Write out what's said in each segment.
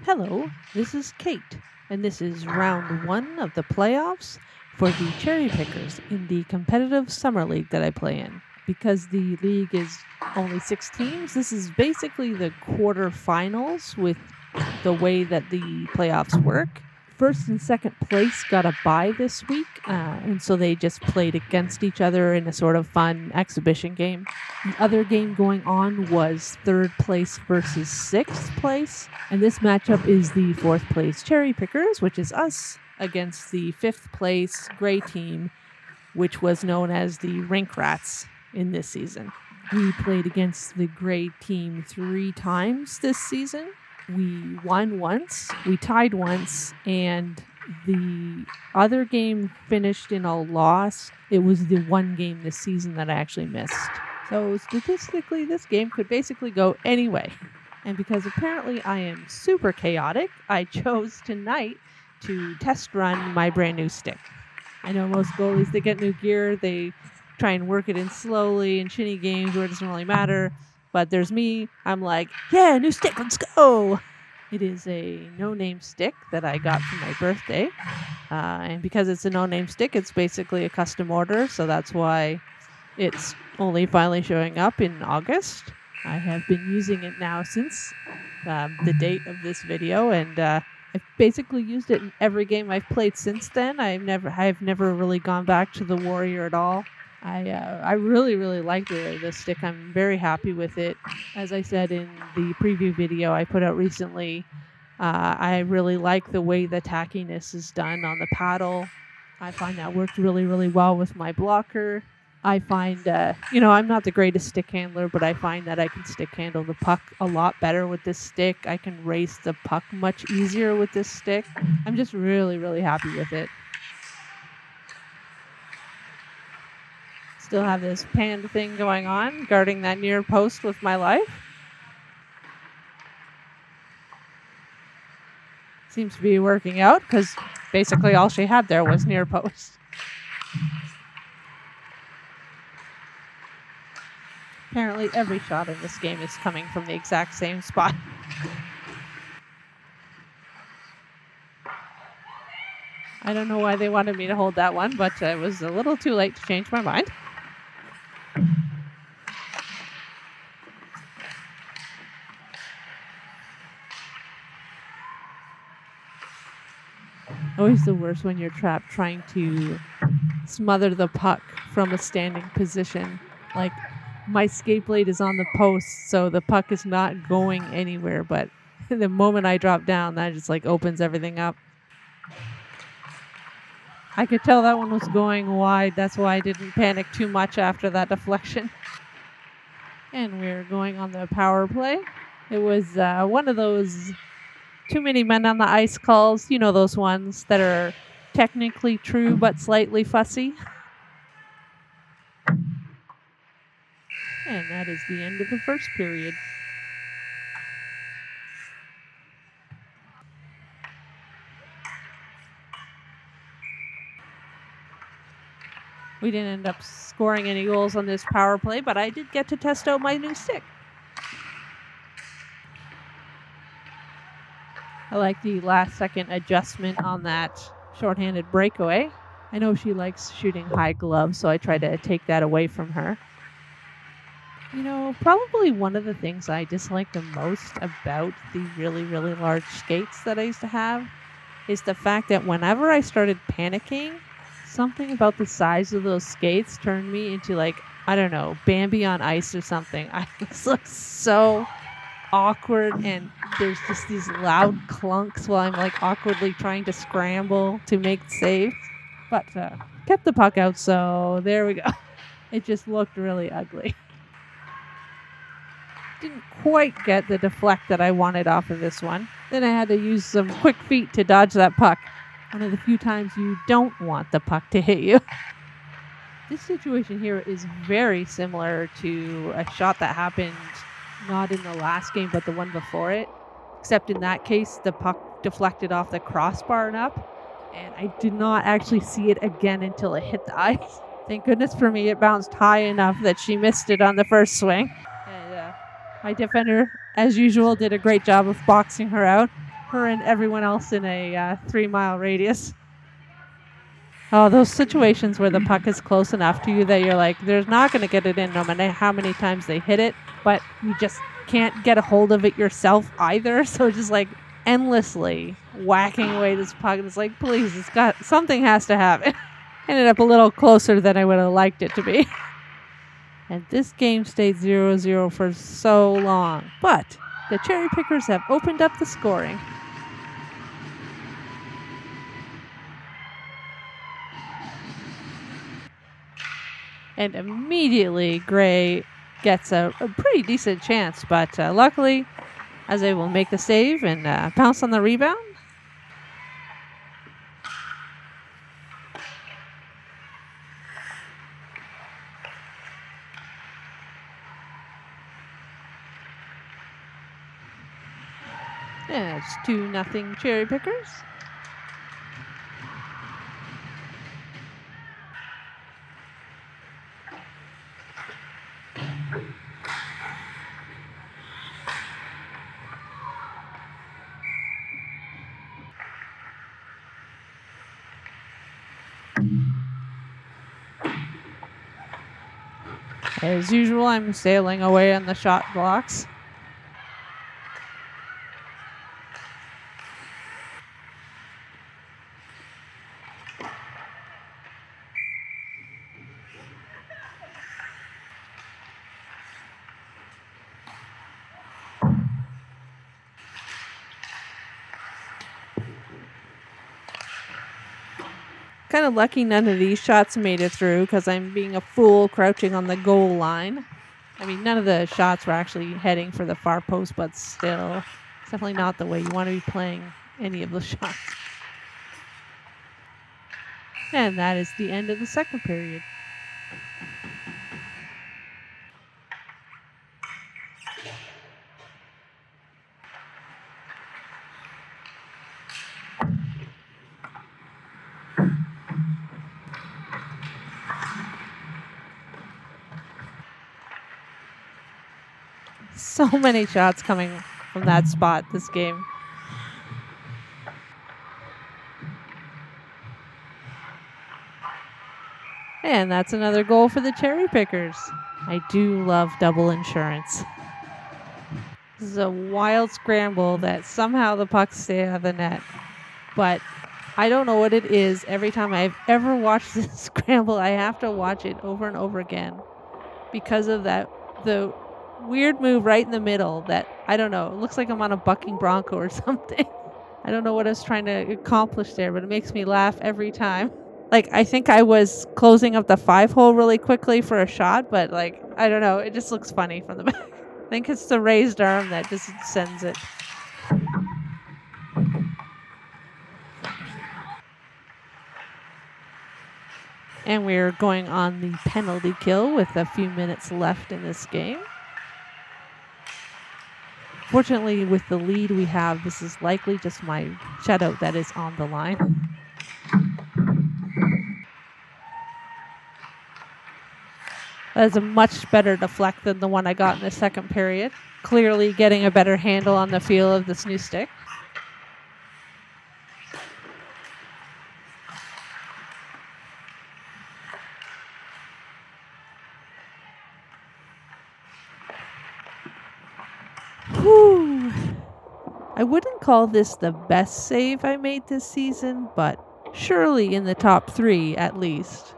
Hello, this is Kate, and this is round 1 of the playoffs for the Cherry Pickers in the competitive summer league that I play in. Because the league is only 6 teams, this is basically the quarterfinals with the way that the playoffs work. First and second place got a bye this week, and so they just played against each other in a sort of fun exhibition game. The other game going on was third place versus sixth place, and this matchup is the fourth place Cherry Pickers, which is us, against the fifth place Gray team, which was known as the Rink Rats in this season. We played against the Gray team 3 times this season. We won once, we tied once, and the other game finished in a loss. It was the one game this season that I actually missed. So statistically, this game could basically go any way. And because apparently I am super chaotic, I chose tonight to test run my brand new stick. I know most goalies, they get new gear, they try and work it in slowly in shinny games where it doesn't really matter. But there's me, I'm like, yeah, new stick, let's go! It is a no-name stick that I got for my birthday. And because it's a no-name stick, it's basically a custom order, so that's why it's only finally showing up in August. I have been using it now since the date of this video, and I've basically used it in every game I've played since then. I've never really gone back to the Warrior at all. I really like the stick. I'm very happy with it. As I said in the preview video I put out recently, I really like the way the tackiness is done on the paddle. I find that worked really well with my blocker. I find, I'm not the greatest stick handler, but I find that I can stick handle the puck a lot better with this stick. I can race the puck much easier with this stick. I'm just really happy with it. Still have this panned thing going on, guarding that near post with my life. Seems to be working out, because basically all she had there was near post. Apparently every shot in this game is coming from the exact same spot. I don't know why they wanted me to hold that one, but it was a little too late to change my mind. Always the worst when you're trapped trying to smother the puck from a standing position. Like, my skate blade is on the post, so the puck is not going anywhere, but the moment I drop down, that just opens everything up. I could tell that one was going wide. That's why I didn't panic too much after that deflection. And we're going on the power play. It was one of those too many men on the ice calls. You know, those ones that are technically true but slightly fussy. And that is the end of the first period. We didn't end up scoring any goals on this power play, but I did get to test out my new stick. I like the last second adjustment on that shorthanded breakaway. I know she likes shooting high gloves, so I try to take that away from her. You know, probably one of the things I dislike the most about the really large skates that I used to have is the fact that whenever I started panicking, something about the size of those skates turned me into, I don't know, Bambi on ice or something. I just look so awkward, and there's just these loud clunks while I'm awkwardly trying to scramble to make saves. But kept the puck out, so there we go. It just looked really ugly. Didn't quite get the deflect that I wanted off of this one. Then I had to use some quick feet to dodge that puck. One of the few times you don't want the puck to hit you. This situation here is very similar to a shot that happened not in the last game, but the one before it. Except in that case, the puck deflected off the crossbar and up, and I did not actually see it again until it hit the ice. Thank goodness for me, it bounced high enough that she missed it on the first swing. And my defender, as usual, did a great job of boxing her out. her and everyone else in a 3-mile radius. Oh, those situations where the puck is close enough to you that you're like, they're not going to get it in no matter how many times they hit it, but you just can't get a hold of it yourself either. So it's just like endlessly whacking away this puck. And it's like, please, something has to happen. Ended up a little closer than I would have liked it to be. And this game stayed 0-0 for so long. But the Cherry Pickers have opened up the scoring. And immediately Gray gets a pretty decent chance. But luckily, I was able to make the save and bounce on the rebound. And it's 2-0 Cherry Pickers. As usual, I'm sailing away on the shot blocks. Kind of lucky none of these shots made it through because I'm being a fool crouching on the goal line. I mean, none of the shots were actually heading for the far post, but still, it's definitely not the way you want to be playing any of the shots. And that is the end of the second period. So many shots coming from that spot this game. And that's another goal for the Cherry Pickers. I do love double insurance. This is a wild scramble that somehow the pucks stay out of the net. But I don't know what it is. Every time I've ever watched this scramble, I have to watch it over and over again because of the weird move right in the middle that, I don't know, it looks like I'm on a bucking Bronco or something. I don't know what I was trying to accomplish there, but it makes me laugh every time. Like, I think I was closing up the 5-hole really quickly for a shot, but like, I don't know, it just looks funny from the back. I think it's the raised arm that just sends it. And we're going on the penalty kill with a few minutes left in this game. Fortunately, with the lead we have, this is likely just my shutout that is on the line. That is a much better deflect than the one I got in the second period. Clearly getting a better handle on the feel of this new stick. Whew. I wouldn't call this the best save I made this season, but surely in the top 3 at least.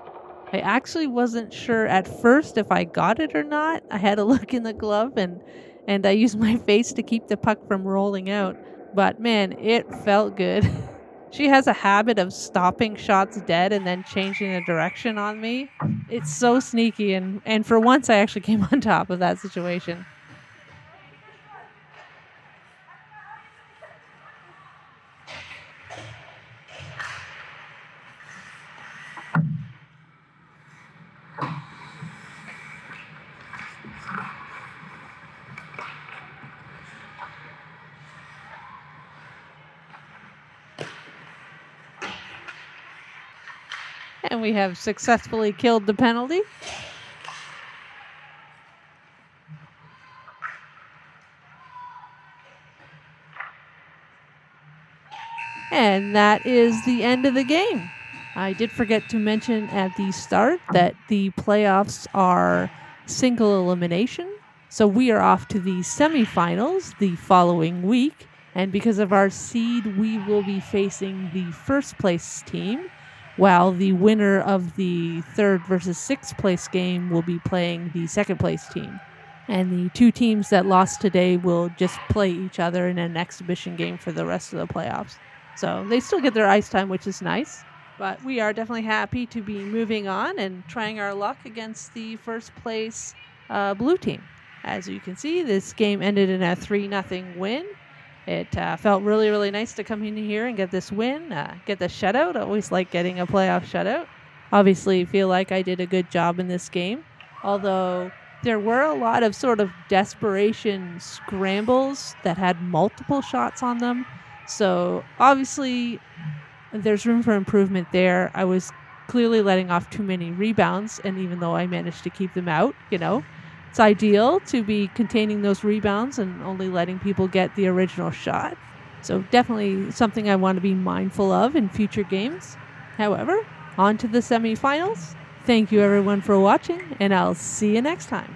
I actually wasn't sure at first if I got it or not. I had a look in the glove and I used my face to keep the puck from rolling out. But man, it felt good. She has a habit of stopping shots dead and then changing the direction on me. It's so sneaky, and for once I actually came on top of that situation. And we have successfully killed the penalty. And that is the end of the game. I did forget to mention at the start that the playoffs are single elimination. So we are off to the semifinals the following week. And because of our seed, we will be facing the first place team, while the winner of the third versus sixth place game will be playing the second place team. And the two teams that lost today will just play each other in an exhibition game for the rest of the playoffs. So they still get their ice time, which is nice. But we are definitely happy to be moving on and trying our luck against the first place blue team. As you can see, this game ended in a 3-0 win. It felt really, really nice to come in here and get this win, get the shutout. I always like getting a playoff shutout. Obviously, feel like I did a good job in this game, although there were a lot of sort of desperation scrambles that had multiple shots on them. So obviously, there's room for improvement there. I was clearly letting off too many rebounds, and even though I managed to keep them out, it's ideal to be containing those rebounds and only letting people get the original shot. So definitely something I want to be mindful of in future games. However, on to the semifinals. Thank you everyone for watching, and I'll see you next time.